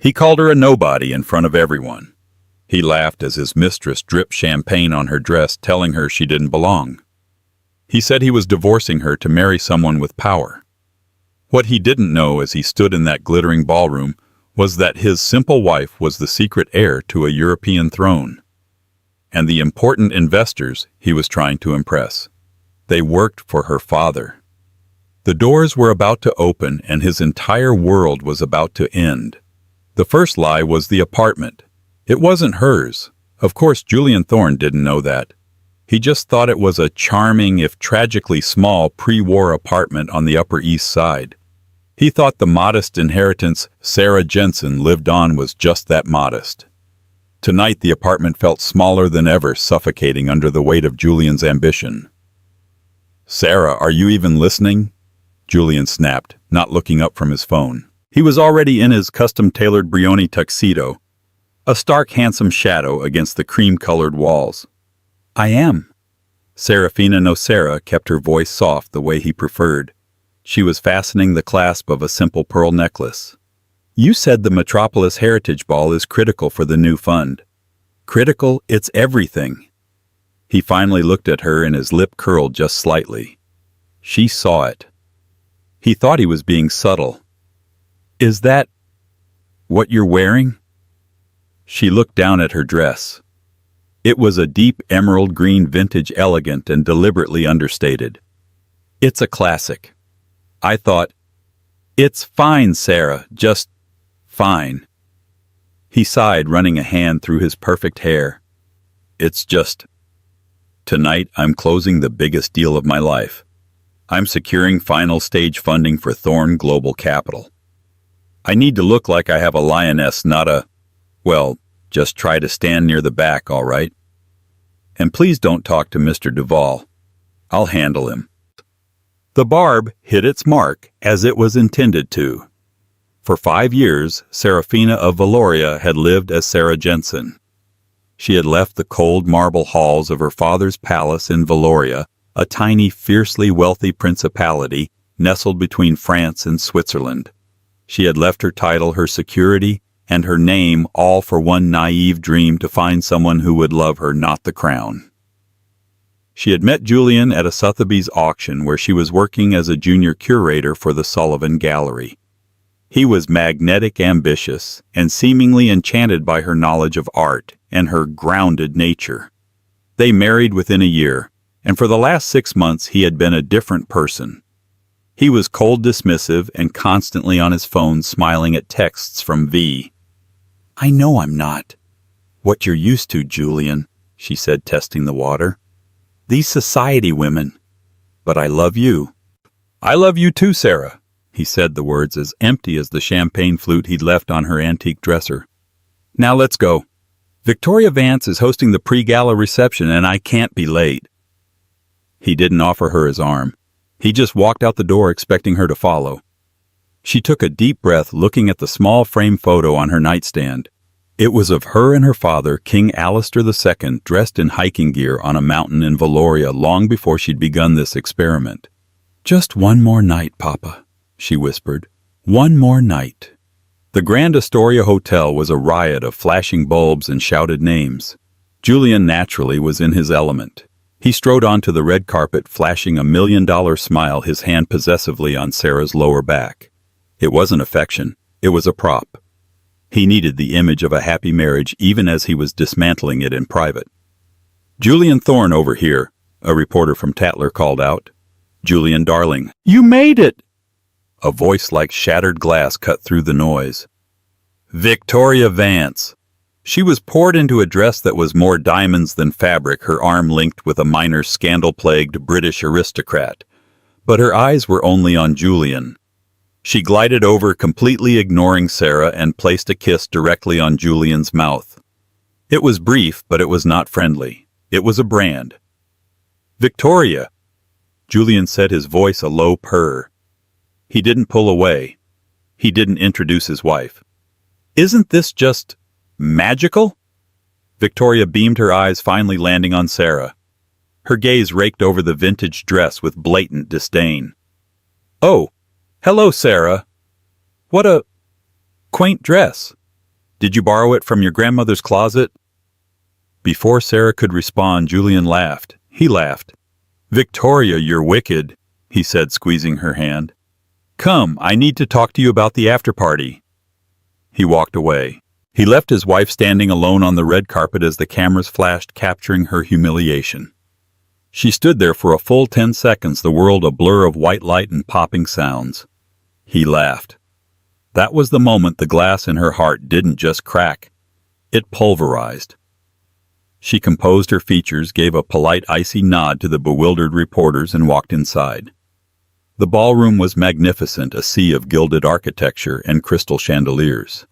He called her a nobody in front of everyone. He laughed as his mistress dripped champagne on her dress, telling her she didn't belong. He said he was divorcing her to marry someone with power. What he didn't know as he stood in that glittering ballroom was that his simple wife was the secret heir to a European throne. And the important investors he was trying to impress. They worked for her father. The doors were about to open and his entire world was about to end. The first lie was the apartment. It wasn't hers. Of course, Julian Thorne didn't know that. He just thought it was a charming, if tragically small, pre-war apartment on the Upper East Side. He thought the modest inheritance Sarah Jensen lived on was just that modest. Tonight the apartment felt smaller than ever, suffocating under the weight of Julian's ambition. "Sarah, are you even listening?" Julian snapped, not looking up from his phone. He was already in his custom-tailored Brioni tuxedo, a stark, handsome shadow against the cream-colored walls. "I am." Serafina Nocera kept her voice soft the way he preferred. She was fastening the clasp of a simple pearl necklace. "You said the Metropolis Heritage Ball is critical for the new fund." "Critical? It's everything." He finally looked at her and his lip curled just slightly. She saw it. He thought he was being subtle. "Is that what you're wearing?" She looked down at her dress. It was a deep emerald green, vintage, elegant and deliberately understated. "It's a classic." I thought, "It's fine, Sarah, just fine." He sighed, running a hand through his perfect hair. "It's just, tonight I'm closing the biggest deal of my life. I'm securing final stage funding for Thorne Global Capital. I need to look like I have a lioness, not a, well, just try to stand near the back, all right? And please don't talk to Mr. Duval. I'll handle him." The barb hit its mark, as it was intended to. For 5 years, Serafina of Valoria had lived as Sarah Jensen. She had left the cold marble halls of her father's palace in Valoria, a tiny, fiercely wealthy principality nestled between France and Switzerland. She had left her title, her security, and her name, all for one naive dream to find someone who would love her, not the crown. She had met Julian at a Sotheby's auction where she was working as a junior curator for the Sullivan Gallery. He was magnetic, ambitious, and seemingly enchanted by her knowledge of art and her grounded nature. They married within a year, and for the last 6 months he had been a different person. He was cold, dismissive, and constantly on his phone smiling at texts from V. "I know I'm not what you're used to, Julian," she said, testing the water. "These society women. But I love you." "I love you too, Sarah," he said, the words as empty as the champagne flute he'd left on her antique dresser. "Now let's go. Victoria Vance is hosting the pre-gala reception and I can't be late." He didn't offer her his arm. He just walked out the door expecting her to follow. She took a deep breath, looking at the small frame photo on her nightstand. It was of her and her father, King Alistair II, dressed in hiking gear on a mountain in Valoria long before she'd begun this experiment. "Just one more night, Papa," she whispered. "One more night." The Grand Astoria Hotel was a riot of flashing bulbs and shouted names. Julian naturally was in his element. He strode onto the red carpet, flashing a $1 million smile, his hand possessively on Sarah's lower back. It wasn't affection. It was a prop. He needed the image of a happy marriage even as he was dismantling it in private. "Julian Thorne over here," a reporter from Tatler called out. "Julian, darling, you made it!" A voice like shattered glass cut through the noise. "Victoria Vance." She was poured into a dress that was more diamonds than fabric, her arm linked with a minor scandal-plagued British aristocrat. But her eyes were only on Julian. She glided over, completely ignoring Sarah, and placed a kiss directly on Julian's mouth. It was brief, but it was not friendly. It was a brand. "Victoria," Julian said, his voice a low purr. He didn't pull away. He didn't introduce his wife. "Isn't this just magical?" Victoria beamed, her eyes finally landing on Sarah. Her gaze raked over the vintage dress with blatant disdain. "Oh, hello, Sarah. What a quaint dress." Did you borrow it from your grandmother's closet? Before Sarah could respond, Julian laughed. He laughed. Victoria, you're wicked, he said, squeezing her hand. Come, I need to talk to you about the after-party. He walked away. He left his wife standing alone on the red carpet as the cameras flashed, capturing her humiliation. She stood there for a full 10 seconds, the world a blur of white light and popping sounds. He laughed. That was the moment the glass in her heart didn't just crack. It pulverized. She composed her features, gave a polite icy nod to the bewildered reporters, and walked inside. The ballroom was magnificent, a sea of gilded architecture and crystal chandeliers.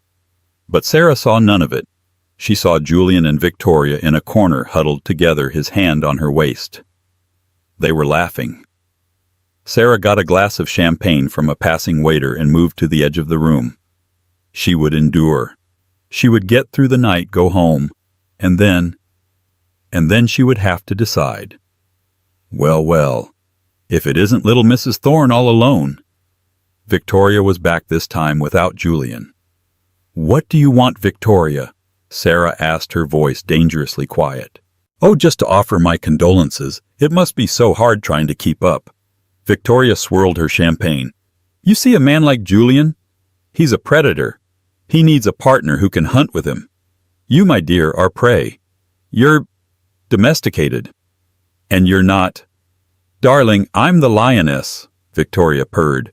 But Sarah saw none of it. She saw Julian and Victoria in a corner, huddled together, his hand on her waist. They were laughing. Sarah got a glass of champagne from a passing waiter and moved to the edge of the room. She would endure. She would get through the night, go home, and then she would have to decide. Well, if it isn't little Mrs. Thorne all alone. Victoria was back this time without Julian. What do you want, Victoria? Sarah asked, her voice dangerously quiet. Oh, just to offer my condolences. It must be so hard trying to keep up. Victoria swirled her champagne. You see a man like Julian? He's a predator. He needs a partner who can hunt with him. You, my dear, are prey. You're domesticated. And you're not. Darling, I'm the lioness, Victoria purred.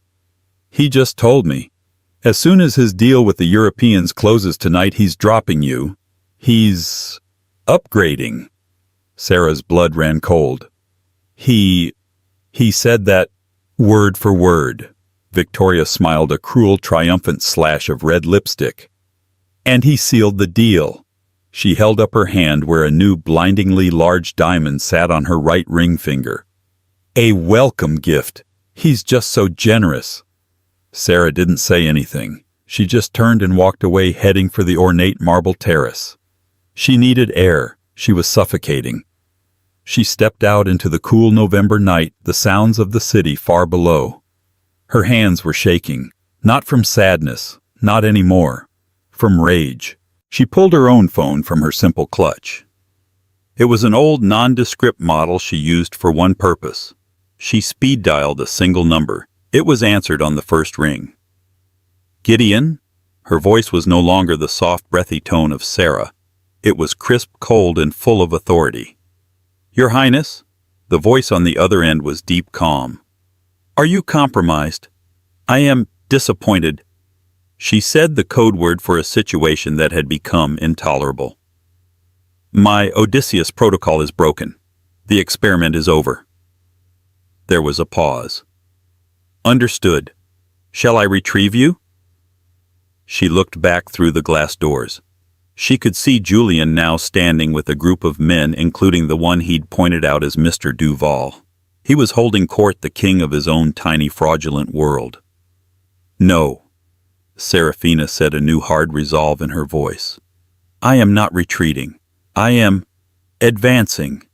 He just told me. As soon as his deal with the Europeans closes tonight, he's dropping you. He's upgrading. Sarah's blood ran cold. He said that word for word. Victoria smiled, a cruel, triumphant slash of red lipstick. And he sealed the deal. She held up her hand where a new, blindingly large diamond sat on her right ring finger. A welcome gift. He's just so generous. Sarah didn't say anything. She just turned and walked away, heading for the ornate marble terrace. She needed air. She was suffocating. She stepped out into the cool November night, the sounds of the city far below. Her hands were shaking, not from sadness, not anymore, from rage. She pulled her own phone from her simple clutch. It was an old nondescript model she used for one purpose. She speed-dialed a single number. It was answered on the first ring. Gideon? Her voice was no longer the soft, breathy tone of Sarah. It was crisp, cold, and full of authority. Your Highness? The voice on the other end was deep calm. Are you compromised? I am disappointed. She said the code word for a situation that had become intolerable. My Odysseus protocol is broken. The experiment is over. There was a pause. Understood. Shall I retrieve you? She looked back through the glass doors. She could see Julian now standing with a group of men, including the one he'd pointed out as Mr. Duval. He was holding court, the king of his own tiny, fraudulent world. No, Seraphina said, a new hard resolve in her voice. I am not retreating. I am advancing.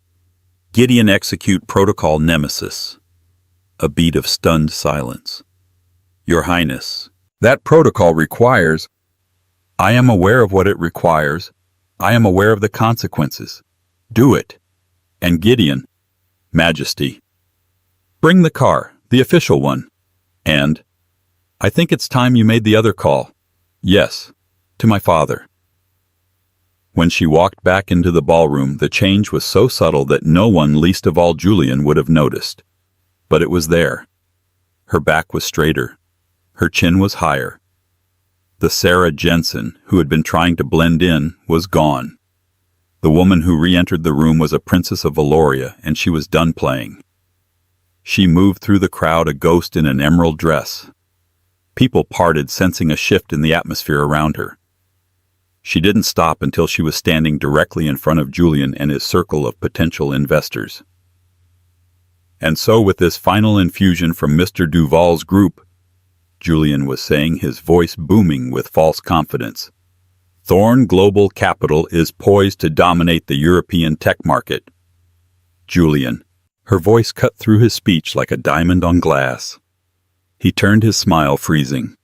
Gideon, execute protocol Nemesis. A beat of stunned silence. Your Highness, that protocol requires... I am aware of what it requires. I am aware of the consequences. Do it. And Gideon, Majesty, bring the car, the official one. And I think it's time you made the other call. Yes, to my father. When she walked back into the ballroom, the change was so subtle that no one, least of all Julian, would have noticed. But it was there. Her back was straighter. Her chin was higher. The Sarah Jensen, who had been trying to blend in, was gone. The woman who re-entered the room was a princess of Valoria, and she was done playing. She moved through the crowd, a ghost in an emerald dress. People parted, sensing a shift in the atmosphere around her. She didn't stop until she was standing directly in front of Julian and his circle of potential investors. And so, with this final infusion from Mr. Duval's group, Julian was saying, his voice booming with false confidence, Thorne Global Capital is poised to dominate the European tech market. Julian. Her voice cut through his speech like a diamond on glass. He turned, his smile freezing.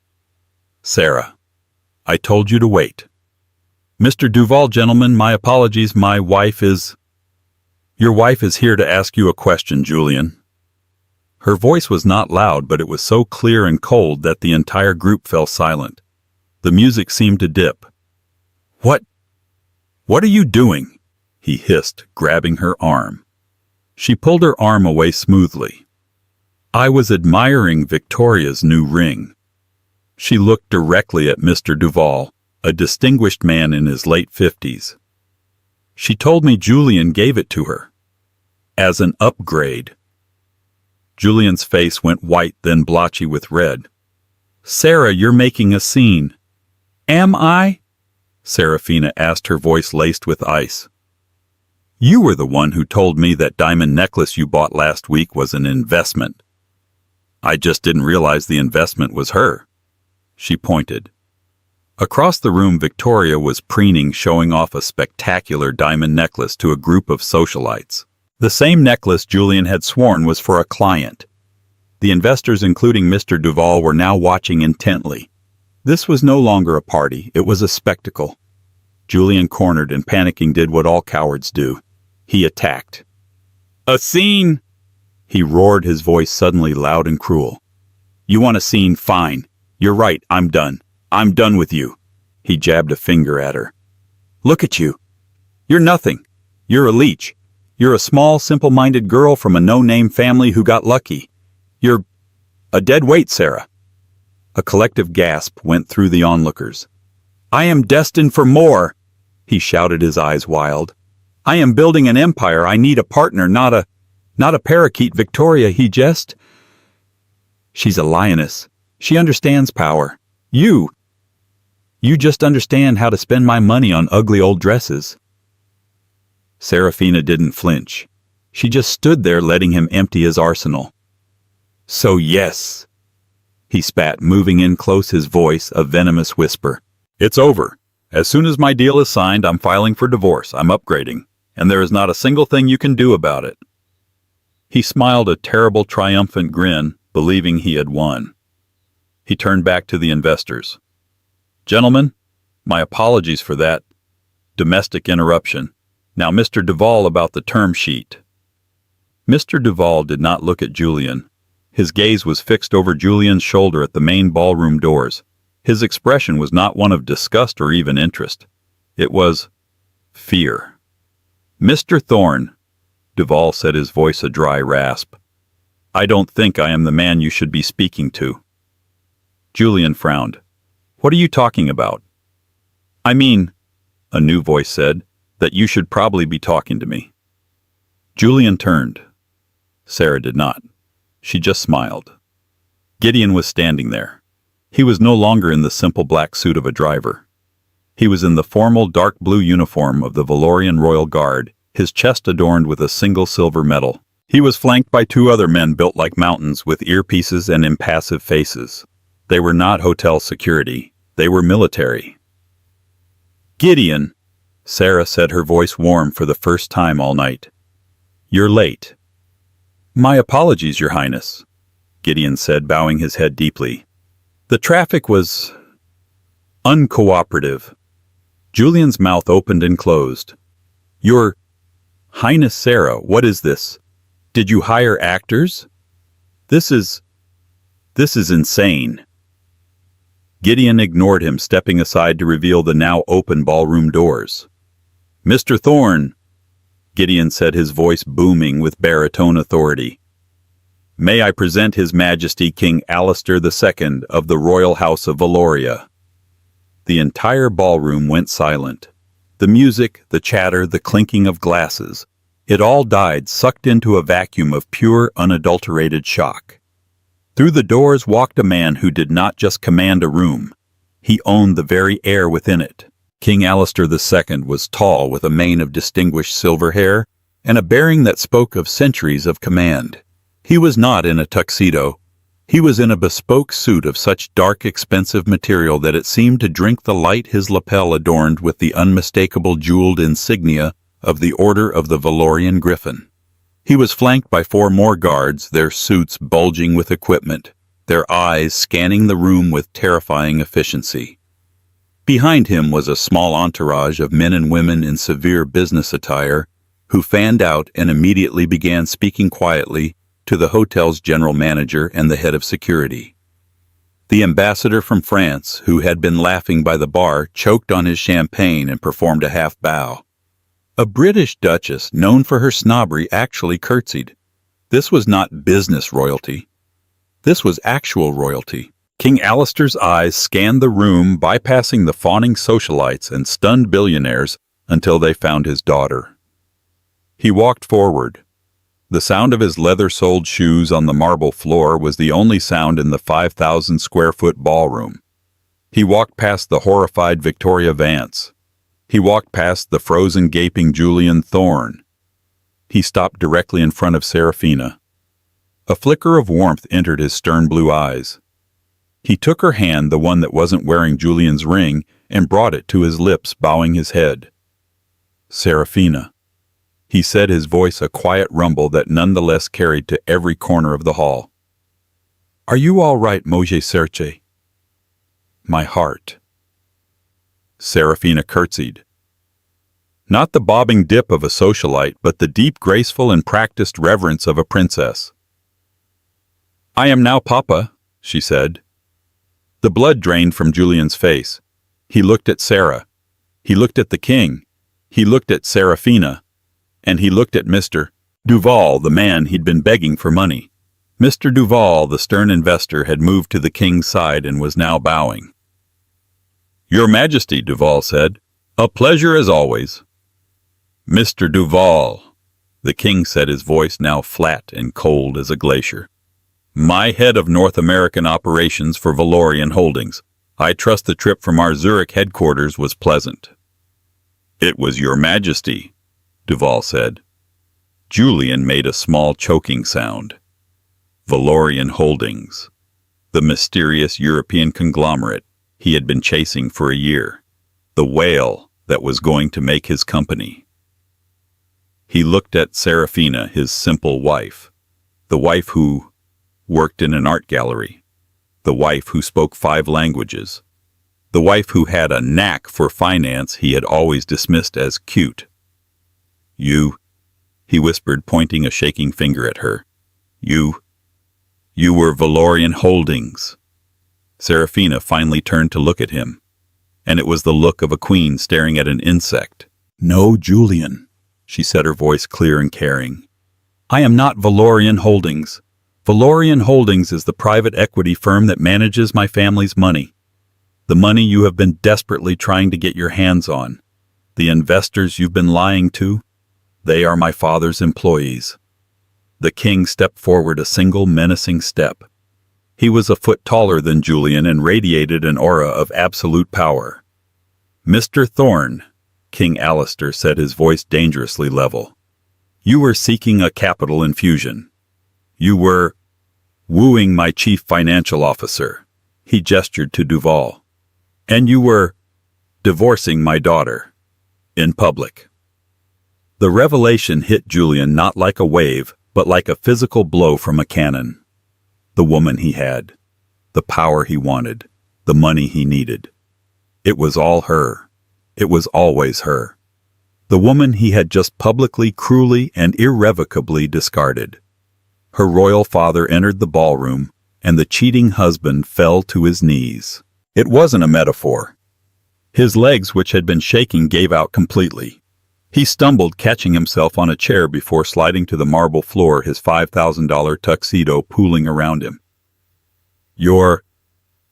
Sarah, I told you to wait. Mr. Duval, gentlemen, my apologies. Your wife is here to ask you a question, Julian. Her voice was not loud, but it was so clear and cold that the entire group fell silent. The music seemed to dip. What are you doing? He hissed, grabbing her arm. She pulled her arm away smoothly. I was admiring Victoria's new ring. She looked directly at Mr. Duval, a distinguished man in his late 50s. She told me Julian gave it to her. As an upgrade. Julian's face went white, then blotchy with red. Sarah, you're making a scene. Am I? Serafina asked, her voice laced with ice. You were the one who told me that diamond necklace you bought last week was an investment. I just didn't realize the investment was her. She pointed. Across the room, Victoria was preening, showing off a spectacular diamond necklace to a group of socialites. The same necklace Julian had sworn was for a client. The investors, including Mr. Duval, were now watching intently. This was no longer a party, it was a spectacle. Julian, cornered and panicking, did what all cowards do. He attacked. A scene! He roared, his voice suddenly loud and cruel. You want a scene? Fine. You're right, I'm done. I'm done with you. He jabbed a finger at her. Look at you. You're nothing. You're a leech. You're a small, simple-minded girl from a no-name family who got lucky. You're a dead weight, Sarah. A collective gasp went through the onlookers. I am destined for more, he shouted, his eyes wild. I am building an empire. I need a partner, not a parakeet, Victoria, he jest. She's a lioness. She understands power. You just understand how to spend my money on ugly old dresses. Serafina didn't flinch. She just stood there, letting him empty his arsenal. So yes, he spat, moving in close, his voice a venomous whisper. It's over. As soon as my deal is signed, I'm filing for divorce. I'm upgrading, and there is not a single thing you can do about it. He smiled a terrible, triumphant grin, believing he had won. He turned back to the investors. Gentlemen, my apologies for that domestic interruption. Now, Mr. Duval, about the term sheet. Mr. Duval did not look at Julian. His gaze was fixed over Julian's shoulder at the main ballroom doors. His expression was not one of disgust or even interest. It was fear. Mr. Thorne, Duval said, his voice a dry rasp. I don't think I am the man you should be speaking to. Julian frowned. What are you talking about? I mean, a new voice said, that you should probably be talking to me. Julian turned. Sarah did not. She just smiled. Gideon was standing there. He was no longer in the simple black suit of a driver. He was in the formal dark blue uniform of the Valorian Royal Guard, his chest adorned with a single silver medal. He was flanked by two other men built like mountains with earpieces and impassive faces. They were not hotel security. They were military. Gideon, Sarah said, her voice warm for the first time all night. You're late. My apologies, Your Highness, Gideon said, bowing his head deeply. The traffic was uncooperative. Julian's mouth opened and closed. Your Highness Sarah, what is this? Did you hire actors? This is insane. Gideon ignored him, stepping aside to reveal the now open ballroom doors. Mr. Thorne, Gideon said, his voice booming with baritone authority. May I present His Majesty King Alistair II of the Royal House of Valoria. The entire ballroom went silent. The music, the chatter, the clinking of glasses, it all died, sucked into a vacuum of pure, unadulterated shock. Through the doors walked a man who did not just command a room. He owned the very air within it. King Alistair II was tall, with a mane of distinguished silver hair and a bearing that spoke of centuries of command. He was not in a tuxedo. He was in a bespoke suit of such dark, expensive material that it seemed to drink the light, his lapel adorned with the unmistakable jeweled insignia of the Order of the Valorian Griffin. He was flanked by 4 more guards, their suits bulging with equipment, their eyes scanning the room with terrifying efficiency. Behind him was a small entourage of men and women in severe business attire who fanned out and immediately began speaking quietly to the hotel's general manager and the head of security. The ambassador from France, who had been laughing by the bar, choked on his champagne and performed a half bow. A British duchess, known for her snobbery, actually curtsied. This was not business royalty. This was actual royalty. King Alistair's eyes scanned the room, bypassing the fawning socialites and stunned billionaires until they found his daughter. He walked forward. The sound of his leather-soled shoes on the marble floor was the only sound in the 5,000-square-foot ballroom. He walked past the horrified Victoria Vance. He walked past the frozen, gaping Julian Thorne. He stopped directly in front of Serafina. A flicker of warmth entered his stern blue eyes. He took her hand, the one that wasn't wearing Julian's ring, and brought it to his lips, bowing his head. "Serafina," he said, his voice a quiet rumble that nonetheless carried to every corner of the hall. "Are you all right, Moje Serche?" "My heart." Serafina curtsied. Not the bobbing dip of a socialite, but the deep, graceful, and practiced reverence of a princess. "I am now Papa," she said. The blood drained from Julian's face. He looked at Sarah. He looked at the king. He looked at Serafina. And he looked at Mr. Duval, the man he'd been begging for money. Mr. Duval, the stern investor, had moved to the king's side and was now bowing. "Your Majesty," Duval said, "a pleasure as always." "Mr. Duval," the king said, his voice now flat and cold as a glacier. "My head of North American operations for Valorian Holdings. I trust the trip from our Zurich headquarters was pleasant." "It was Your Majesty," Duval said. Julian made a small choking sound. Valorian Holdings, the mysterious European conglomerate he had been chasing for a year, the whale that was going to make his company. He looked at Serafina, his simple wife, the wife who worked in an art gallery, the wife who spoke 5 languages, the wife who had a knack for finance he had always dismissed as cute. "You," he whispered, pointing a shaking finger at her. You were Valorian Holdings." Serafina finally turned to look at him, and it was the look of a queen staring at an insect. "No, Julian," she said, her voice clear and caring. "I am not Valorian Holdings. Valorian Holdings is the private equity firm that manages my family's money. The money you have been desperately trying to get your hands on. The investors you've been lying to, they are my father's employees." The king stepped forward a single menacing step. He was a foot taller than Julian and radiated an aura of absolute power. "Mr. Thorne," King Alistair said, his voice dangerously level, "you were seeking a capital infusion. You were wooing my chief financial officer," he gestured to Duval, "and you were divorcing my daughter in public." The revelation hit Julian not like a wave, but like a physical blow from a cannon. The woman he had, the power he wanted, the money he needed. It was all her. It was always her. The woman he had just publicly, cruelly, and irrevocably discarded. Her royal father entered the ballroom, and the cheating husband fell to his knees. It wasn't a metaphor. His legs, which had been shaking, gave out completely. He stumbled, catching himself on a chair before sliding to the marble floor, his $5,000 tuxedo pooling around him. Your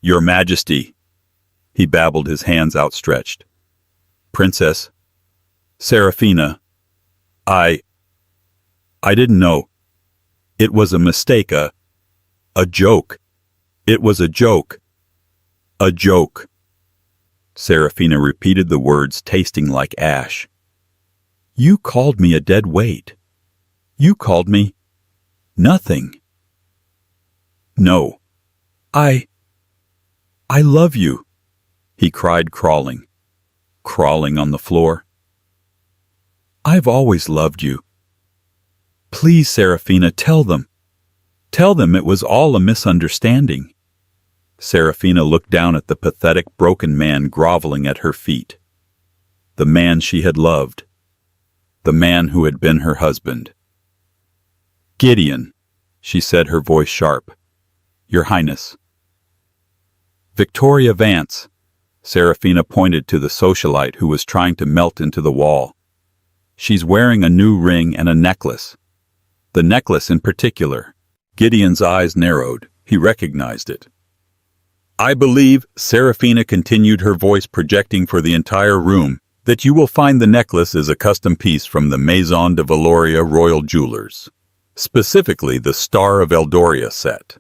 Majesty," he babbled, his hands outstretched. "Princess Serafina, I didn't know. It was a mistake, a joke. It was a joke. A joke." Serafina repeated the words, tasting like ash. "You called me a dead weight. You called me nothing." "No. I love you," he cried, crawling on the floor. "I've always loved you. Please, Serafina, tell them. Tell them it was all a misunderstanding." Seraphina looked down at the pathetic, broken man groveling at her feet. The man she had loved. The man who had been her husband. "Gideon," she said, her voice sharp. "Your Highness." "Victoria Vance." Seraphina pointed to the socialite who was trying to melt into the wall. "She's wearing a new ring and a necklace. The necklace in particular." Gideon's eyes narrowed. He recognized it. "I believe," Seraphina continued, her voice projecting for the entire room, "that you will find the necklace is a custom piece from the Maison de Valoria Royal Jewelers. Specifically the Star of Eldoria set."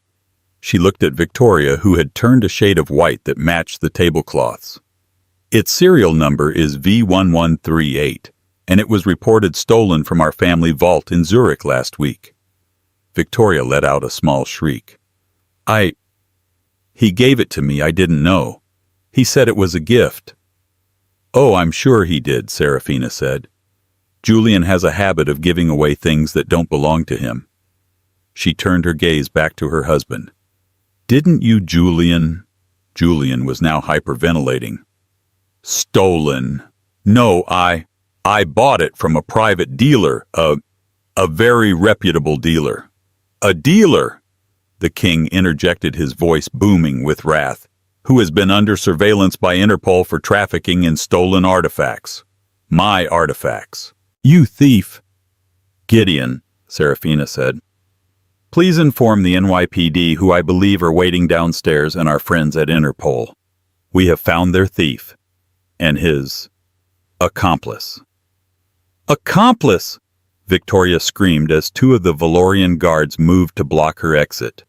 She looked at Victoria, who had turned a shade of white that matched the tablecloths. "Its serial number is V1138, and it was reported stolen from our family vault in Zurich last week." Victoria let out a small shriek. He gave it to me, I didn't know. He said it was a gift." "Oh, I'm sure he did," Seraphina said. "Julian has a habit of giving away things that don't belong to him." She turned her gaze back to her husband. "Didn't you, Julian?" Julian was now hyperventilating. "Stolen. No, I bought it from a private dealer, a very reputable dealer." "A dealer?" The king interjected, his voice booming with wrath. "Who has been under surveillance by Interpol for trafficking in stolen artifacts. My artifacts." "You thief!" "Gideon," Seraphina said, "please inform the NYPD, who I believe are waiting downstairs, and our friends at Interpol. We have found their thief and his accomplice." "Accomplice!" Victoria screamed as two of the Valorian guards moved to block her exit.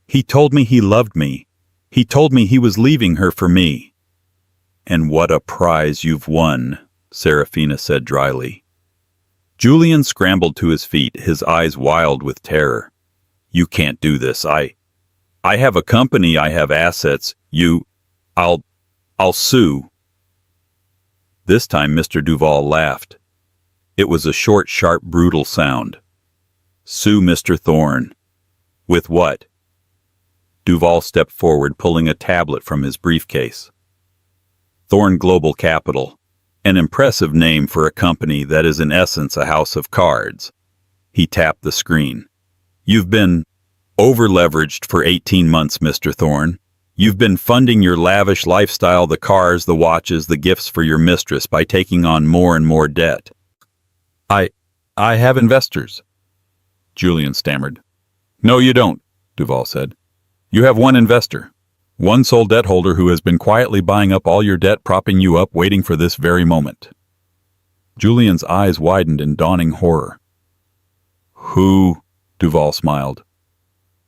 "He told me he loved me. He told me he was leaving her for me." "And what a prize you've won," Seraphina said dryly. Julian scrambled to his feet, his eyes wild with terror. "You can't do this. I have a company. I have assets. I'll sue." This time Mr. Duval laughed. It was a short, sharp, brutal sound. "Sue Mr. Thorne. With what?" Duval stepped forward, pulling a tablet from his briefcase. "Thorne Global Capital. An impressive name for a company that is in essence a house of cards." He tapped the screen. "You've been over-leveraged for 18 months, Mr. Thorne. You've been funding your lavish lifestyle, the cars, the watches, the gifts for your mistress by taking on more and more debt." I have investors," Julian stammered. "No, you don't," Duval said. "You have one investor, one sole debt holder who has been quietly buying up all your debt, propping you up, waiting for this very moment." Julian's eyes widened in dawning horror. "Who?" Duval smiled.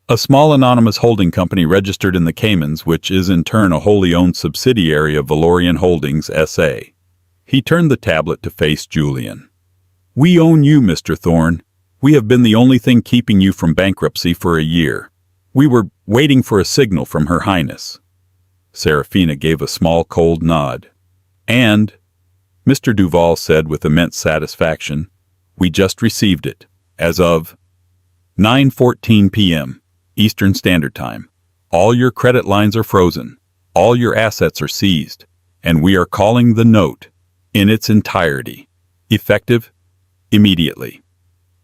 "A small anonymous holding company registered in the Caymans, which is in turn a wholly owned subsidiary of Valorian Holdings S.A. He turned the tablet to face Julian. "We own you, Mr. Thorne. We have been the only thing keeping you from bankruptcy for a year. We were waiting for a signal from Her Highness." Seraphina gave a small, cold nod. "And," Mr. Duval said with immense satisfaction, "we just received it, as of 9:14 p.m. Eastern Standard Time. All your credit lines are frozen, all your assets are seized, and we are calling the note in its entirety, effective immediately."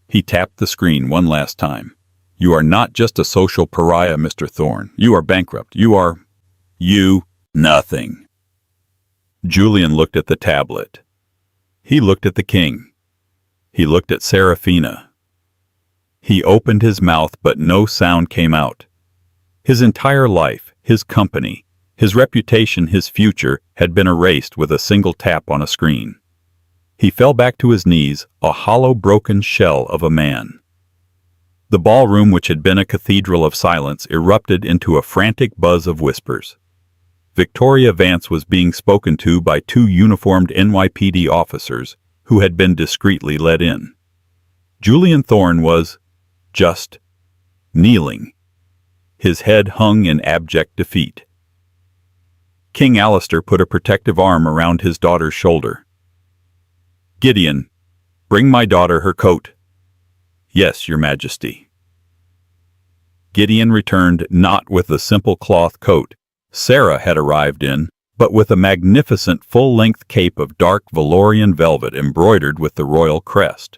He tapped the screen one last time. "You are not just a social pariah, Mr. Thorne. You are bankrupt. You nothing." Julian looked at the tablet. He looked at the king. He looked at Seraphina. He opened his mouth, but no sound came out. His entire life, his company, his reputation, his future had been erased with a single tap on a screen. He fell back to his knees, a hollow, broken shell of a man. The ballroom, which had been a cathedral of silence, erupted into a frantic buzz of whispers. Victoria Vance was being spoken to by two uniformed NYPD officers who had been discreetly let in. Julian Thorne was just kneeling. His head hung in abject defeat. King Alistair put a protective arm around his daughter's shoulder. "Gideon, bring my daughter her coat." "Yes, Your Majesty." Gideon returned not with the simple cloth coat Sarah had arrived in, but with a magnificent full-length cape of dark Valorian velvet embroidered with the royal crest.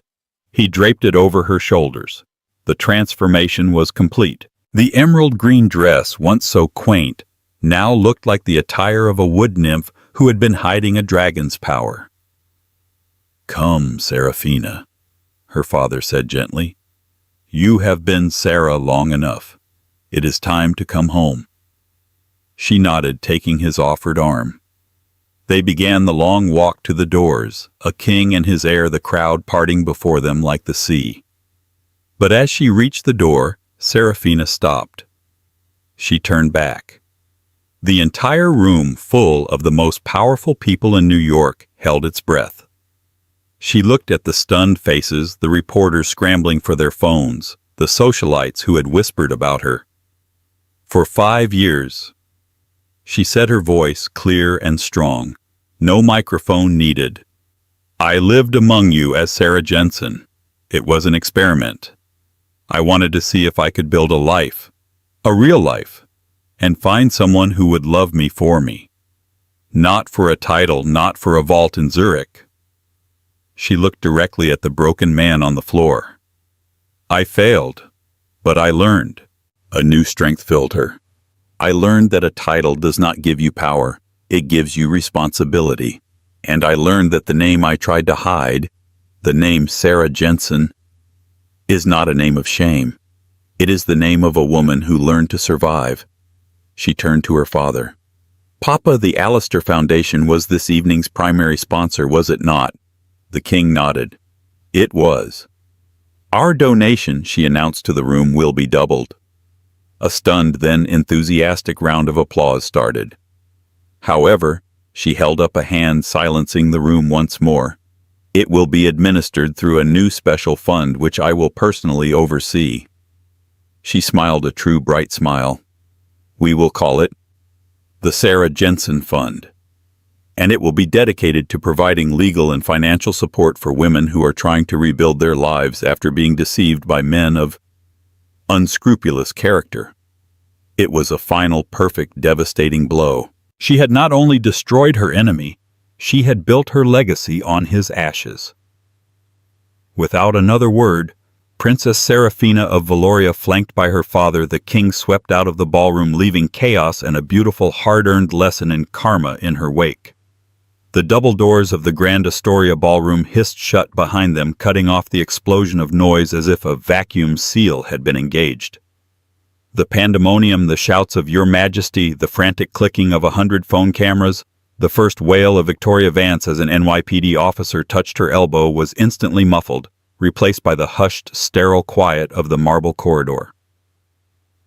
He draped it over her shoulders. The transformation was complete. The emerald green dress, once so quaint, now looked like the attire of a wood nymph who had been hiding a dragon's power. "Come, Seraphina," her father said gently. "You have been Sarah long enough. It is time to come home." She nodded, taking his offered arm. They began the long walk to the doors, a king and his heir, the crowd parting before them like the sea. But as she reached the door, Seraphina stopped. She turned back. The entire room, full of the most powerful people in New York, held its breath. She looked at the stunned faces, the reporters scrambling for their phones, the socialites who had whispered about her. "For 5 years," she said, her voice clear and strong, no microphone needed, "I lived among you as Sarah Jensen. It was an experiment. I wanted to see if I could build a life, a real life, and find someone who would love me for me. Not for a title, not for a vault in Zurich." She looked directly at the broken man on the floor. "I failed, but I learned." A new strength filled her. "I learned that a title does not give you power, it gives you responsibility. And I learned that the name I tried to hide, the name Sarah Jensen, is not a name of shame. It is the name of a woman who learned to survive." She turned to her father. "Papa, the Alistair Foundation was this evening's primary sponsor, was it not?" The king nodded. "It was. Our donation," she announced to the room, "will be doubled." A stunned, then enthusiastic round of applause started. However, she held up a hand, silencing the room once more. "It will be administered through a new special fund which I will personally oversee." She smiled a true bright smile. "We will call it the Sarah Jensen Fund, and it will be dedicated to providing legal and financial support for women who are trying to rebuild their lives after being deceived by men of unscrupulous character." It was a final, perfect, devastating blow. She had not only destroyed her enemy, she had built her legacy on his ashes. Without another word, Princess Seraphina of Valoria, flanked by her father, the king, swept out of the ballroom, leaving chaos and a beautiful, hard-earned lesson in karma in her wake. The double doors of the Grand Astoria ballroom hissed shut behind them, cutting off the explosion of noise as if a vacuum seal had been engaged. The pandemonium, the shouts of "Your Majesty," the frantic clicking of 100 phone cameras, the first wail of Victoria Vance as an NYPD officer touched her elbow was instantly muffled, replaced by the hushed, sterile quiet of the marble corridor.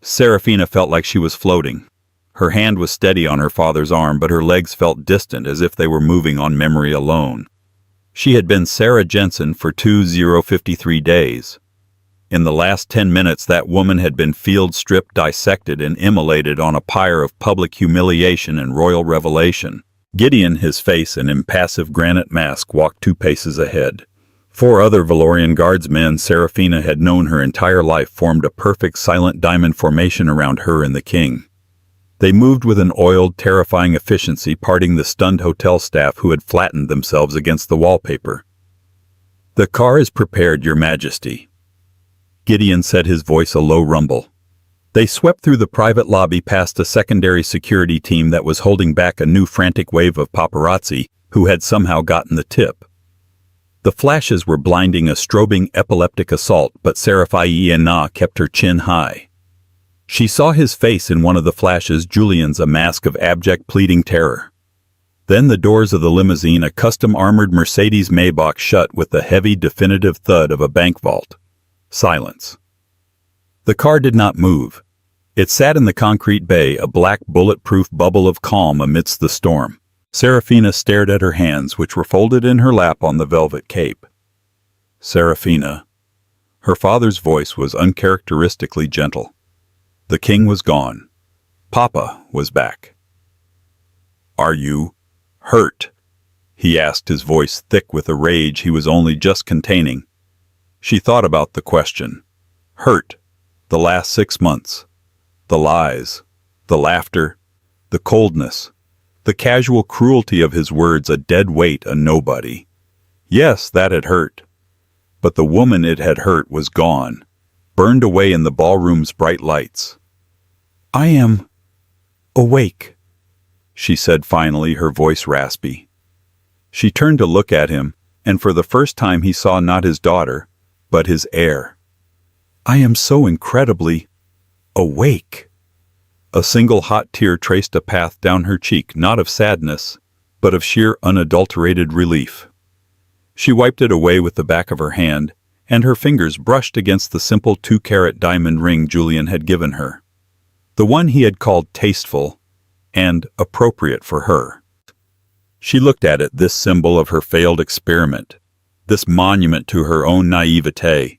Seraphina felt like she was floating. Her hand was steady on her father's arm, but her legs felt distant, as if they were moving on memory alone. She had been Sarah Jensen for 2053 days. In the last 10 minutes, that woman had been field-stripped, dissected, and immolated on a pyre of public humiliation and royal revelation. Gideon, his face an impassive granite mask, walked 2 paces ahead. 4 other Valorian guardsmen Seraphina had known her entire life formed a perfect silent diamond formation around her and the king. They moved with an oiled, terrifying efficiency, parting the stunned hotel staff who had flattened themselves against the wallpaper. "The car is prepared, Your Majesty," Gideon said, his voice a low rumble. They swept through the private lobby past a secondary security team that was holding back a new frantic wave of paparazzi who had somehow gotten the tip. The flashes were blinding, a strobing epileptic assault, but Seraphina kept her chin high. She saw his face in one of the flashes, Julian's, a mask of abject pleading terror. Then the doors of the limousine, a custom-armored Mercedes Maybach, shut with the heavy, definitive thud of a bank vault. Silence. The car did not move. It sat in the concrete bay, a black, bulletproof bubble of calm amidst the storm. Seraphina stared at her hands, which were folded in her lap on the velvet cape. "Seraphina." Her father's voice was uncharacteristically gentle. The king was gone. Papa was back. "Are you hurt?" he asked, his voice thick with a rage he was only just containing. She thought about the question. Hurt. The last 6 months. The lies. The laughter. The coldness. The casual cruelty of his words, a dead weight, a nobody. Yes, that had hurt. But the woman it had hurt was gone, burned away in the ballroom's bright lights. "I am awake," she said finally, her voice raspy. She turned to look at him, and for the first time he saw not his daughter, but his heir. "I am so incredibly awake." A single hot tear traced a path down her cheek, not of sadness, but of sheer unadulterated relief. She wiped it away with the back of her hand, and her fingers brushed against the simple 2-carat diamond ring Julian had given her. The one he had called tasteful and appropriate for her. She looked at it, this symbol of her failed experiment, this monument to her own naivete.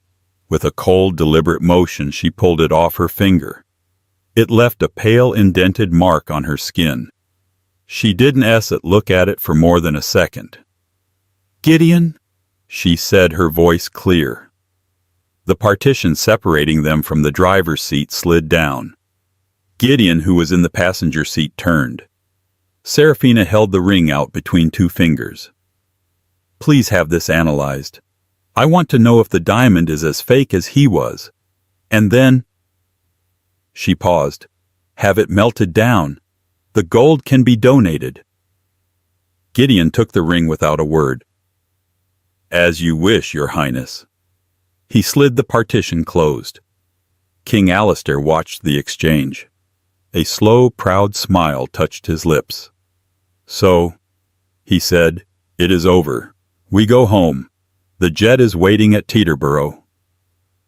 With a cold, deliberate motion, she pulled it off her finger. It left a pale, indented mark on her skin. She didn't look at it for more than a second. "Gideon," she said, her voice clear. The partition separating them from the driver's seat slid down. Gideon, who was in the passenger seat, turned. Serafina held the ring out between 2 fingers. "Please have this analyzed. I want to know if the diamond is as fake as he was. And then—" She paused. "Have it melted down. The gold can be donated." Gideon took the ring without a word. "As you wish, Your Highness." He slid the partition closed. King Alistair watched the exchange. A slow, proud smile touched his lips. "So," he said, "it is over. We go home. The jet is waiting at Teterboro."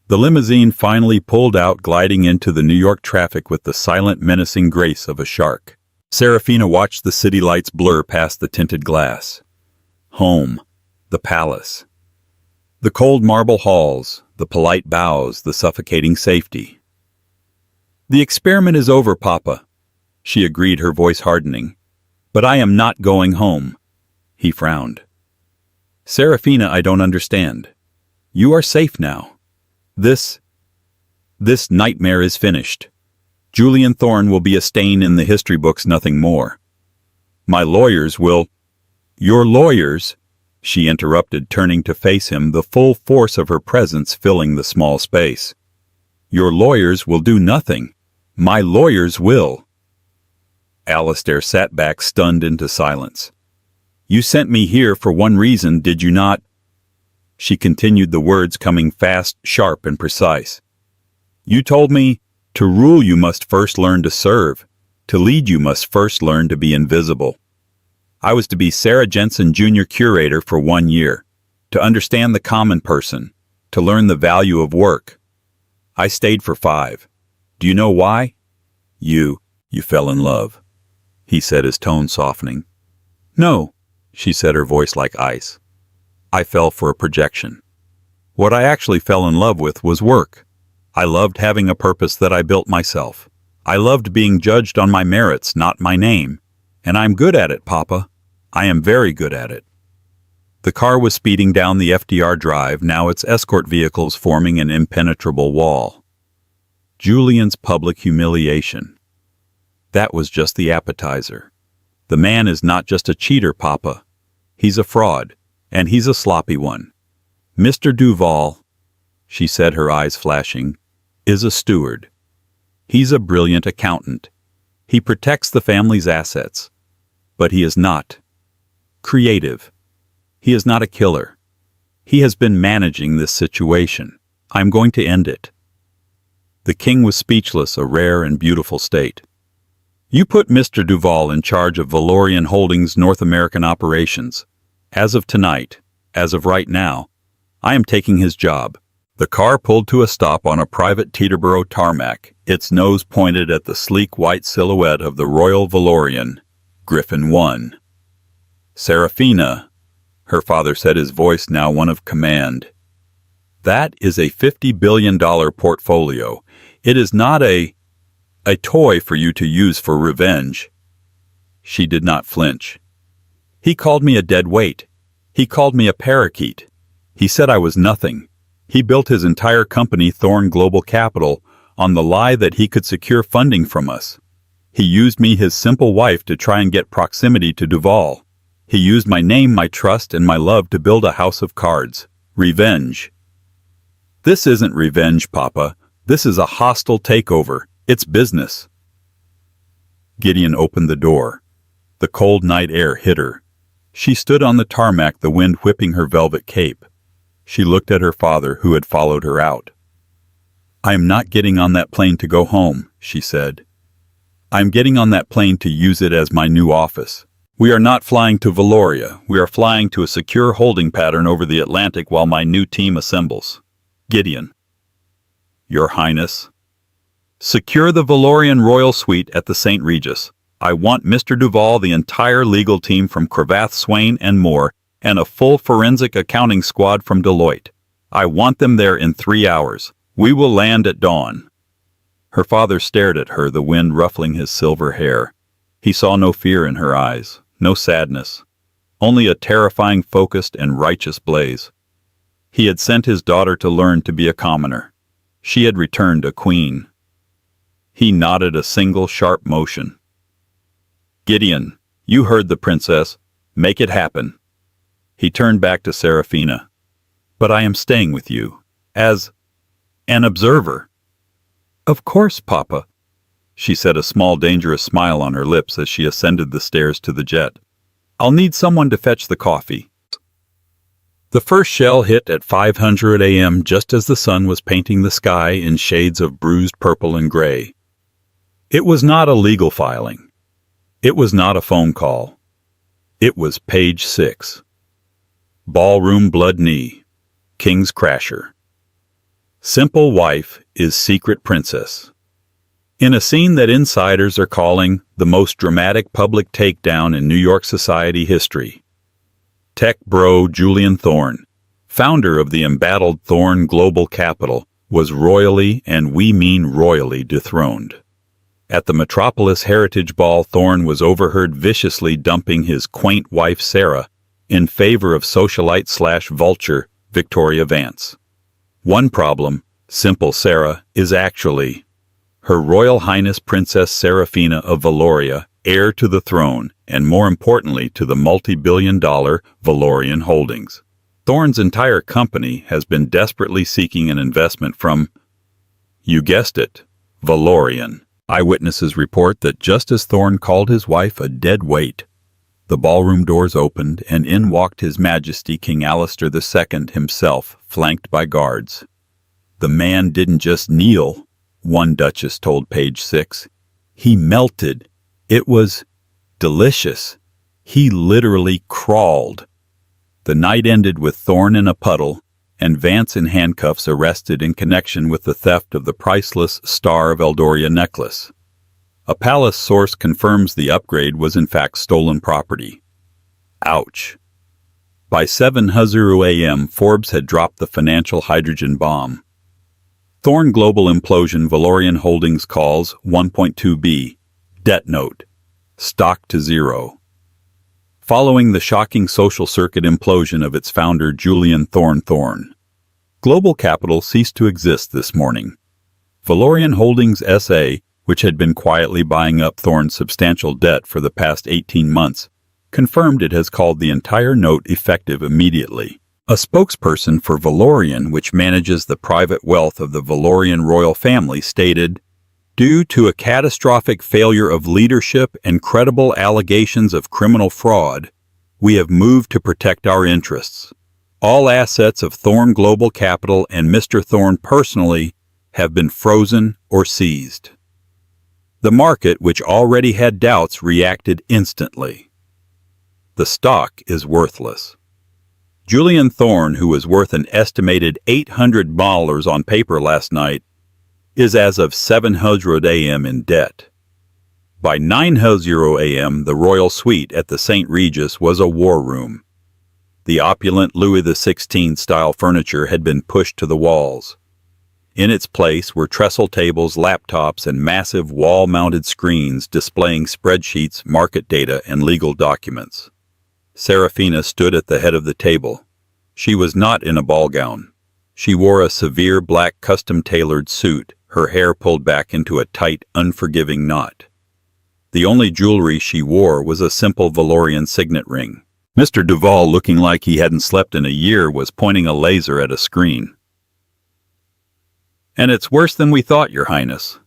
The limousine finally pulled out, gliding into the New York traffic with the silent, menacing grace of a shark. Serafina watched the city lights blur past the tinted glass. Home. The palace. The cold marble halls, the polite bows, the suffocating safety. "The experiment is over, Papa," she agreed, her voice hardening. "But I am not going home." He frowned. "Serafina, I don't understand. You are safe now. This nightmare is finished. Julian Thorne will be a stain in the history books, nothing more. My lawyers will—" "Your lawyers?" she interrupted, turning to face him, the full force of her presence filling the small space. "Your lawyers will do nothing. My lawyers will." Alistair sat back, stunned into silence. "You sent me here for one reason, did you not?" She continued, the words coming fast, sharp, and precise. "You told me, to rule you must first learn to serve. To lead you must first learn to be invisible. I was to be Sarah Jensen Jr. curator for 1 year, to understand the common person, to learn the value of work. I stayed for 5. Do you know why? You fell in love," he said, his tone softening. "No," she said, her voice like ice. "I fell for a projection. What I actually fell in love with was work. I loved having a purpose that I built myself. I loved being judged on my merits, not my name. And I'm good at it, Papa. I am very good at it." The car was speeding down the FDR drive, now its escort vehicles forming an impenetrable wall. Julian's public humiliation. That was just the appetizer. The man is not just a cheater, Papa. He's a fraud. And he's a sloppy one. Mr. Duval," she said, her eyes flashing, "is a steward. He's a brilliant accountant. He protects the family's assets. But he is not creative. He is not a killer. He has been managing this situation. I'm going to end it." The king was speechless, a rare and beautiful state. "You put Mr. Duval in charge of Valorian Holdings' North American operations. As of tonight, as of right now, I am taking his job." The car pulled to a stop on a private Teterboro tarmac, its nose pointed at the sleek white silhouette of the Royal Valorian, Griffin 1. "Serafina," her father said, his voice now one of command. "That is a $50 billion portfolio. It is not a toy for you to use for revenge." She did not flinch. "He called me a dead weight. He called me a parakeet. He said I was nothing. He built his entire company, Thorne Global Capital, on the lie that he could secure funding from us. He used me, his simple wife, to try and get proximity to Duval. He used my name, my trust, and my love to build a house of cards. Revenge. This isn't revenge, Papa. This is a hostile takeover. It's business. Gideon opened the door. The cold night air hit her. She stood on the tarmac, the wind whipping her velvet cape. She looked at her father, who had followed her out. "I am not getting on that plane to go home," she said. "I am getting on that plane to use it as my new office. We are not flying to Valoria. We are flying to a secure holding pattern over the Atlantic while my new team assembles." Gideon. "Your Highness." "Secure the Valorian Royal Suite at the St. Regis. I want Mr. Duval, the entire legal team from Cravath, Swain, and more, and a full forensic accounting squad from Deloitte. I want them there in 3 hours. We will land at dawn." Her father stared at her, the wind ruffling his silver hair. He saw no fear in her eyes, no sadness, only a terrifying, focused, and righteous blaze. He had sent his daughter to learn to be a commoner. She had returned a queen. He nodded a single sharp motion. "Gideon, you heard the princess. Make it happen." He turned back to Serafina. "But I am staying with you, as an observer." "Of course, Papa," she said, a small dangerous smile on her lips as she ascended the stairs to the jet. "I'll need someone to fetch the coffee." The first shell hit at 500 a.m. just as the sun was painting the sky in shades of bruised purple and gray. It was not a legal filing. It was not a phone call. It was page 6. Ballroom blood knee. King's crasher. Simple wife is secret princess. In a scene that insiders are calling the most dramatic public takedown in New York society history, tech bro Julian Thorne, founder of the embattled Thorne Global Capital, was royally, and we mean royally, dethroned. At the Metropolis Heritage Ball, Thorne was overheard viciously dumping his quaint wife Sarah in favor of socialite/vulture Victoria Vance. One problem, simple Sarah, is actually Her Royal Highness Princess Serafina of Valoria, heir to the throne, and more importantly to the multi-billion-dollar Valorian holdings. Thorne's entire company has been desperately seeking an investment from, you guessed it, Valorian. Eyewitnesses report that just as Thorne called his wife a dead weight, the ballroom doors opened and in walked His Majesty King Alistair II himself, flanked by guards. The man didn't just kneel, one duchess told page 6. He melted. It was delicious. He literally crawled. The night ended with Thorne in a puddle and Vance in handcuffs, arrested in connection with the theft of the priceless Star of Eldoria necklace. A palace source confirms the upgrade was in fact stolen property. Ouch. By 7:00 a.m., Forbes had dropped the financial hydrogen bomb. Thorne Global implosion, Valorian Holdings calls 1.2B. Debt note. Stock to zero. Following the shocking social circuit implosion of its founder Julian Thorne, Global Capital ceased to exist this morning. Valorian Holdings SA, which had been quietly buying up Thorne's substantial debt for the past 18 months, confirmed it has called the entire note effective immediately. A spokesperson for Valorian, which manages the private wealth of the Valorian royal family, stated, "Due to a catastrophic failure of leadership and credible allegations of criminal fraud, we have moved to protect our interests. All assets of Thorne Global Capital and Mr. Thorne personally have been frozen or seized." The market, which already had doubts, reacted instantly. The stock is worthless. Julian Thorne, who was worth an estimated $800 on paper last night, is as of 7:00 a.m. in debt. By 9:00 a.m., the royal suite at the St. Regis was a war room. The opulent Louis XVI-style furniture had been pushed to the walls. In its place were trestle tables, laptops, and massive wall-mounted screens displaying spreadsheets, market data, and legal documents. Serafina stood at the head of the table. She was not in a ball gown. She wore a severe black custom-tailored suit, her hair pulled back into a tight, unforgiving knot. The only jewelry she wore was a simple Valorian signet ring. Mr. Duval, looking like he hadn't slept in a year, was pointing a laser at a screen. "And it's worse than we thought, Your Highness.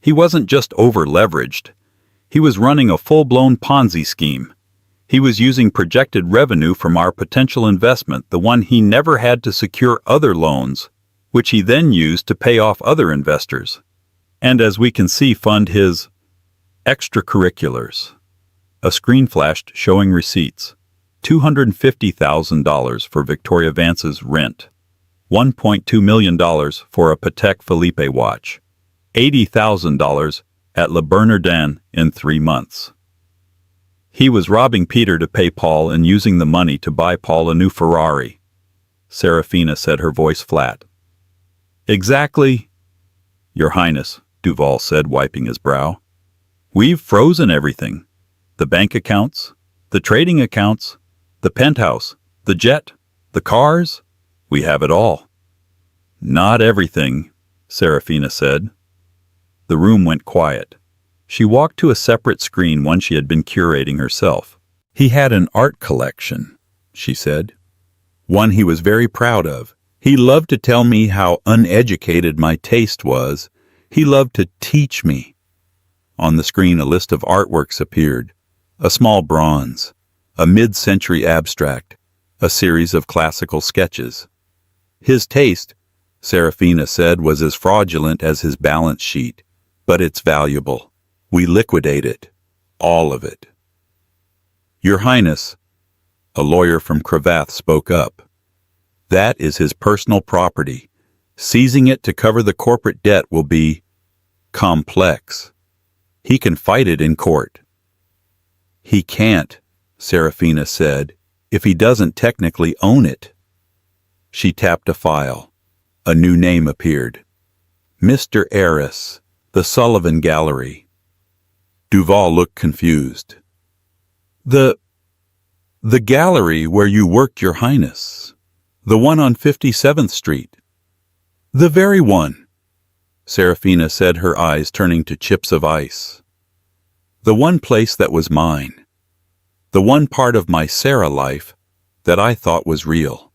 He wasn't just over-leveraged. He was running a full-blown Ponzi scheme. He was using projected revenue from our potential investment, the one he never had to secure other loans, which he then used to pay off other investors. And as we can see, fund his extracurriculars." A screen flashed showing receipts. $250,000 for Victoria Vance's rent. $1.2 million for a Patek Philippe watch. $80,000 at Le Bernardin in 3 months. He was robbing Peter to pay Paul and using the money to buy Paul a new Ferrari. Serafina said, her voice flat. "Exactly, Your Highness," Duval said, wiping his brow. "We've frozen everything. The bank accounts, the trading accounts, the penthouse, the jet, the cars. We have it all." "Not everything," Serafina said. The room went quiet. She walked to a separate screen, one she had been curating herself. "He had an art collection," she said. "One he was very proud of. He loved to tell me how uneducated my taste was. He loved to teach me." On the screen, a list of artworks appeared. A small bronze, a mid-century abstract, a series of classical sketches. "His taste," Serafina said, "was as fraudulent as his balance sheet, but it's valuable. We liquidate it, all of it." "Your Highness," a lawyer from Cravath spoke up, "that is his personal property. Seizing it to cover the corporate debt will be complex. He can fight it in court." "He can't," Serafina said, "if he doesn't technically own it." She tapped a file. A new name appeared. "Mr. Eris, the Sullivan Gallery." Duval looked confused. The gallery where you worked, Your Highness. The one on 57th Street." "The very one," Serafina said, her eyes turning to chips of ice. "The one place that was mine. The one part of my Sarah life that I thought was real."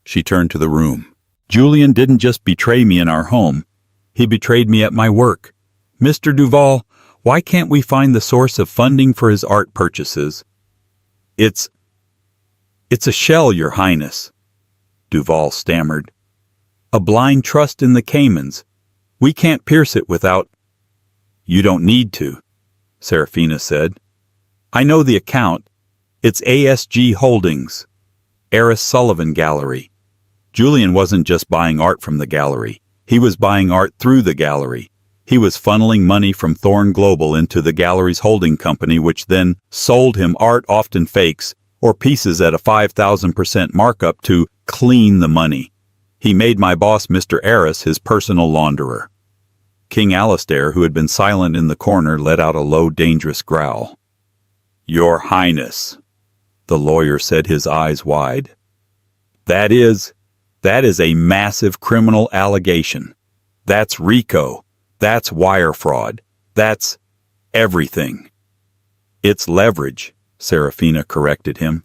She turned to the room. "Julian didn't just betray me in our home. He betrayed me at my work. Mr. Duval, why can't we find the source of funding for his art purchases?" It's a shell, Your Highness," Duval stammered. "A blind trust in the Caymans. We can't pierce it without—" "You don't need to," Serafina said. "I know the account. It's ASG Holdings, Eris Sullivan Gallery. Julian wasn't just buying art from the gallery. He was buying art through the gallery. He was funneling money from Thorn Global into the gallery's holding company, which then sold him art, often fakes, or pieces at a 5,000% markup to clean the money. He made my boss, Mr. Eris, his personal launderer." King Alastair, who had been silent in the corner, let out a low, dangerous growl. "Your Highness," the lawyer said, his eyes wide. That is a massive criminal allegation. That's RICO. That's wire fraud. That's everything." "It's leverage," Serafina corrected him.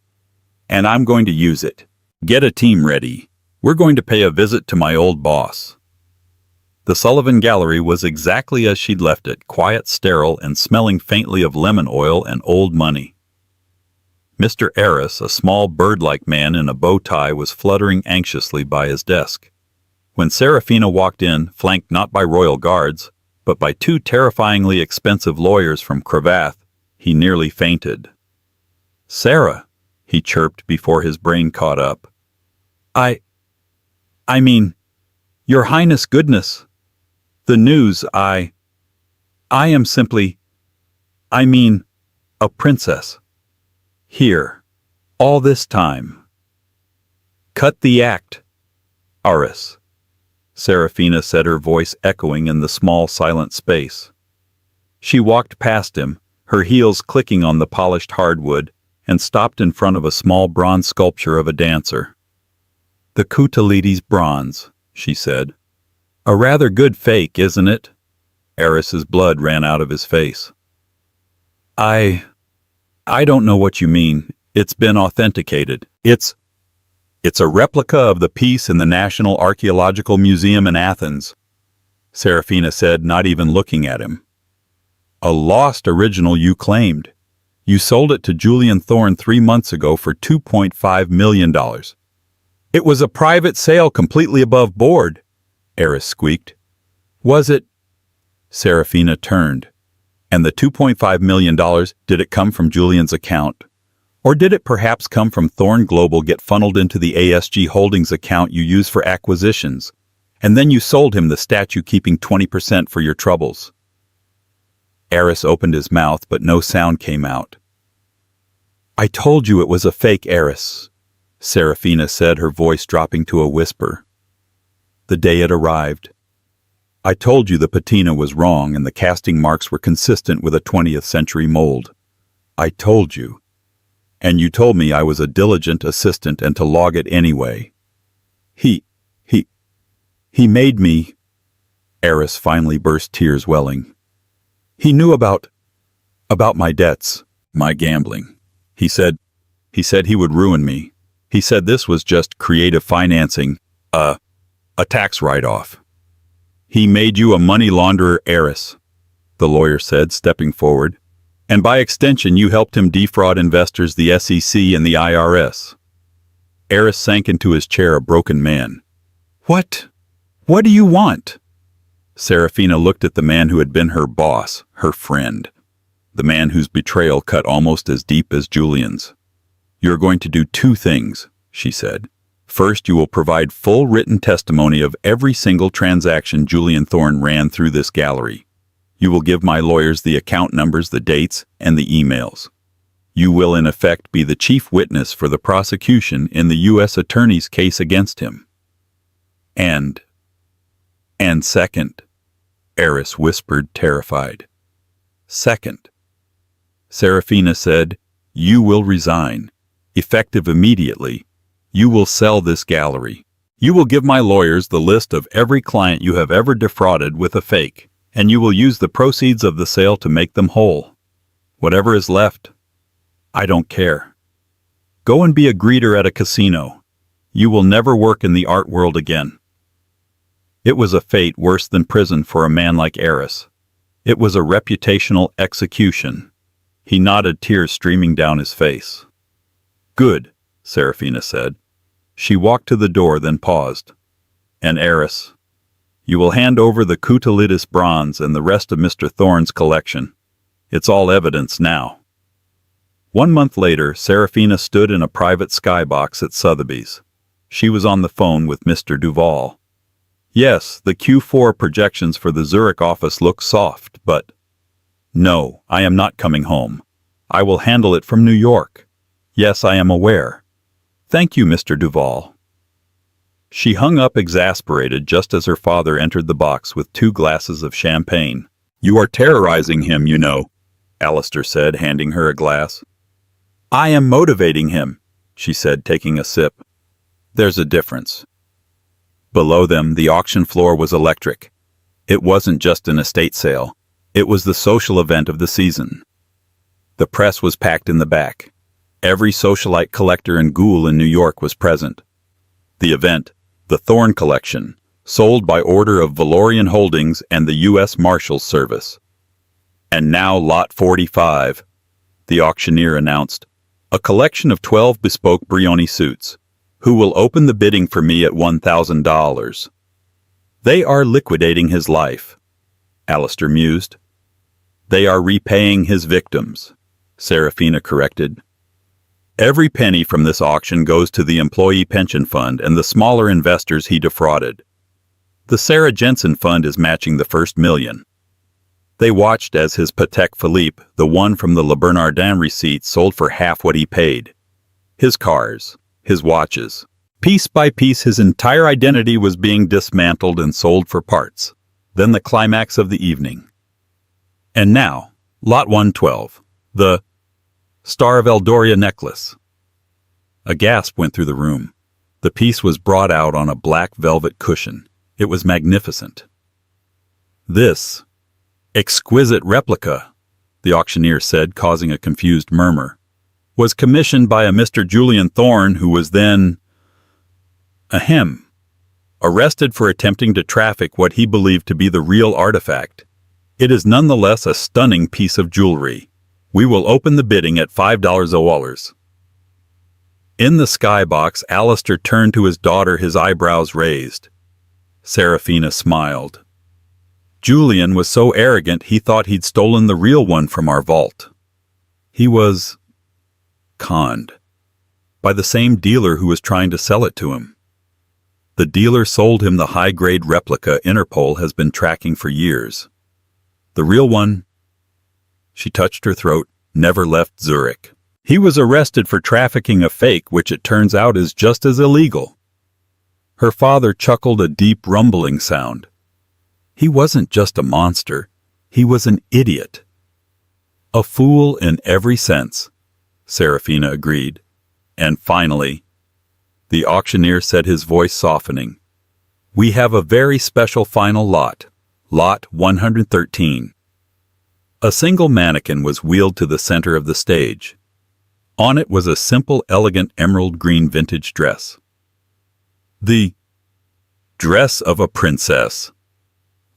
"And I'm going to use it. Get a team ready. We're going to pay a visit to my old boss." The Sullivan Gallery was exactly as she'd left it, quiet, sterile, and smelling faintly of lemon oil and old money. Mr. Eris, a small bird-like man in a bow tie, was fluttering anxiously by his desk. When Serafina walked in, flanked not by royal guards, but by 2 terrifyingly expensive lawyers from Cravath, he nearly fainted. "Sarah," he chirped before his brain caught up. I mean, Your Highness, goodness. The news, I am simply, a princess. Here, all this time." "Cut the act, Aris," Serafina said, her voice echoing in the small, silent space. She walked past him, her heels clicking on the polished hardwood, and stopped in front of a small bronze sculpture of a dancer. "The Koutalides bronze," she said. A rather good fake, isn't it? Eris's blood ran out of his face. I don't know what you mean. It's been authenticated. It's a replica of the piece in the National Archaeological Museum in Athens, Serafina said, not even looking at him. A lost original you claimed. You sold it to Julian Thorne 3 months ago for $2.5 million. It was a private sale completely above board, Eris squeaked. Was it? Serafina turned. And the $2.5 million, did it come from Julian's account? Or did it perhaps come from Thorne Global get funneled into the ASG Holdings account you use for acquisitions, and then you sold him the statue keeping 20% for your troubles? Eris opened his mouth, but no sound came out. I told you it was a fake, Eris, Serafina said, her voice dropping to a whisper. The day it arrived. I told you the patina was wrong and the casting marks were consistent with a 20th century mold. I told you. And you told me I was a diligent assistant and to log it anyway. He made me. Eris finally burst, tears welling. He knew about my debts, my gambling. He said he would ruin me. He said this was just creative financing, a tax write-off. He made you a money launderer, Eris, the lawyer said, stepping forward. And by extension, you helped him defraud investors, the SEC and the IRS. Eris sank into his chair, a broken man. What do you want? Serafina looked at the man who had been her boss, her friend. The man whose betrayal cut almost as deep as Julian's. You're going to do 2 things, she said. First, you will provide full written testimony of every single transaction Julian Thorne ran through this gallery. You will give my lawyers the account numbers, the dates, and the emails. You will, in effect, be the chief witness for the prosecution in the U.S. Attorney's case against him. And second, Eris whispered, terrified. Second, Serafina said, you will resign, effective immediately. You will sell this gallery. You will give my lawyers the list of every client you have ever defrauded with a fake, and you will use the proceeds of the sale to make them whole. Whatever is left, I don't care. Go and be a greeter at a casino. You will never work in the art world again. It was a fate worse than prison for a man like Eris. It was a reputational execution. He nodded, tears streaming down his face. Good, Serafina said. She walked to the door, then paused. And Eris, you will hand over the Koutalidis bronze and the rest of Mr. Thorne's collection. It's all evidence now. 1 month later, Serafina stood in a private skybox at Sotheby's. She was on the phone with Mr. Duval. Yes, the Q4 projections for the Zurich office look soft, but... No, I am not coming home. I will handle it from New York. Yes, I am aware. Thank you, Mr. Duval. She hung up, exasperated, just as her father entered the box with 2 glasses of champagne. You are terrorizing him, you know, Alistair said, handing her a glass. I am motivating him, she said, taking a sip. There's a difference. Below them, the auction floor was electric. It wasn't just an estate sale. It was the social event of the season. The press was packed in the back. Every socialite, collector, and ghoul in New York was present. The event, the Thorne Collection, sold by order of Valorian Holdings and the U.S. Marshals Service. And now Lot 45, the auctioneer announced, a collection of 12 bespoke Brioni suits. Who will open the bidding for me at $1,000? They are liquidating his life, Alistair mused. They are repaying his victims, Serafina corrected. Every penny from this auction goes to the employee pension fund and the smaller investors he defrauded. The Sarah Jensen Fund is matching the first $1 million. They watched as his Patek Philippe, the one from the Le Bernardin receipt, sold for half what he paid. His cars, his watches. Piece by piece, his entire identity was being dismantled and sold for parts. Then the climax of the evening. And now, Lot 112, the Star of Eldoria necklace. A gasp went through the room. The piece was brought out on a black velvet cushion. It was magnificent. "This exquisite replica," the auctioneer said, causing a confused murmur, "was commissioned by a Mr. Julian Thorne, who was then arrested for attempting to traffic what he believed to be the real artifact. It is nonetheless a stunning piece of jewelry. We will open the bidding at $5. In the skybox, Alistair turned to his daughter, his eyebrows raised. Serafina smiled. Julian was so arrogant he thought he'd stolen the real one from our vault. He was conned by the same dealer who was trying to sell it to him. The dealer sold him the high-grade replica Interpol has been tracking for years. The real one, she touched her throat, never left Zurich. He was arrested for trafficking a fake, which it turns out is just as illegal. Her father chuckled a deep rumbling sound. He wasn't just a monster, he was an idiot. A fool in every sense, Serafina agreed. And finally, the auctioneer said, his voice softening, "We have a very special final lot, Lot 113. A single mannequin was wheeled to the center of the stage. On it was a simple, elegant emerald green vintage dress. The dress of a princess,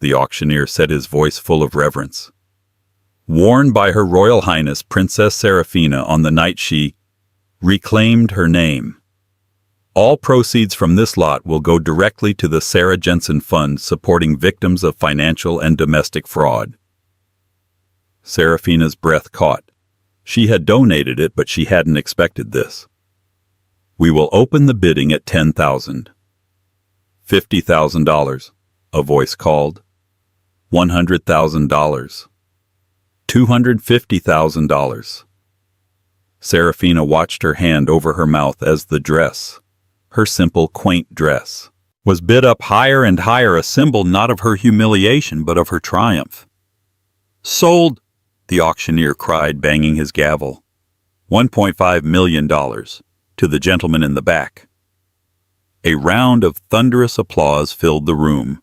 the auctioneer said, his voice full of reverence. Worn by Her Royal Highness Princess Serafina on the night she reclaimed her name. All proceeds from this lot will go directly to the Sarah Jensen Fund supporting victims of financial and domestic fraud." Serafina's breath caught. She had donated it, but she hadn't expected this. "We will open the bidding at $10,000. $50,000, a voice called. $100,000. $250,000. Serafina watched her hand over her mouth as the dress, her simple, quaint dress, was bid up higher and higher, a symbol not of her humiliation but of her triumph. "Sold!" the auctioneer cried, banging his gavel. $1.5 million, to the gentleman in the back. A round of thunderous applause filled the room.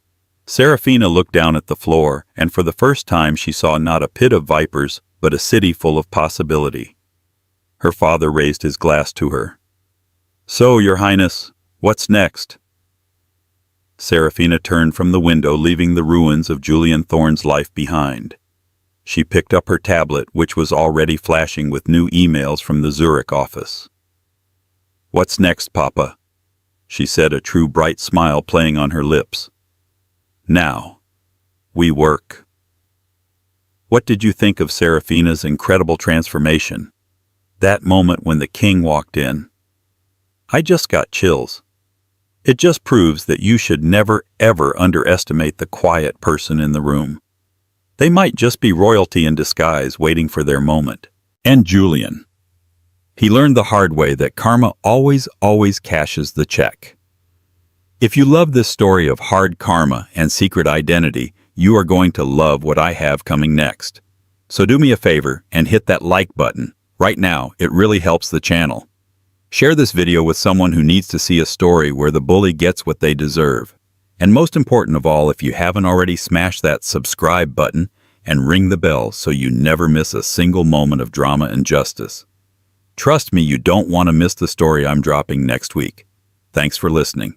Serafina looked down at the floor, and for the first time she saw not a pit of vipers, but a city full of possibility. Her father raised his glass to her. "So, Your Highness, what's next?" Serafina turned from the window, leaving the ruins of Julian Thorne's life behind. She picked up her tablet, which was already flashing with new emails from the Zurich office. "What's next, Papa?" she said, a true bright smile playing on her lips. "Now, we work." What did you think of Serafina's incredible transformation? That moment when the king walked in? I just got chills. It just proves that you should never, ever underestimate the quiet person in the room. They might just be royalty in disguise waiting for their moment. And Julian. He learned the hard way that karma always cashes the check. If you love this story of hard karma and secret identity, you are going to love what I have coming next. So do me a favor and hit that like button. Right now, it really helps the channel. Share this video with someone who needs to see a story where the bully gets what they deserve. And most important of all, if you haven't already, smash that subscribe button and ring the bell so you never miss a single moment of drama and justice. Trust me, you don't want to miss the story I'm dropping next week. Thanks for listening.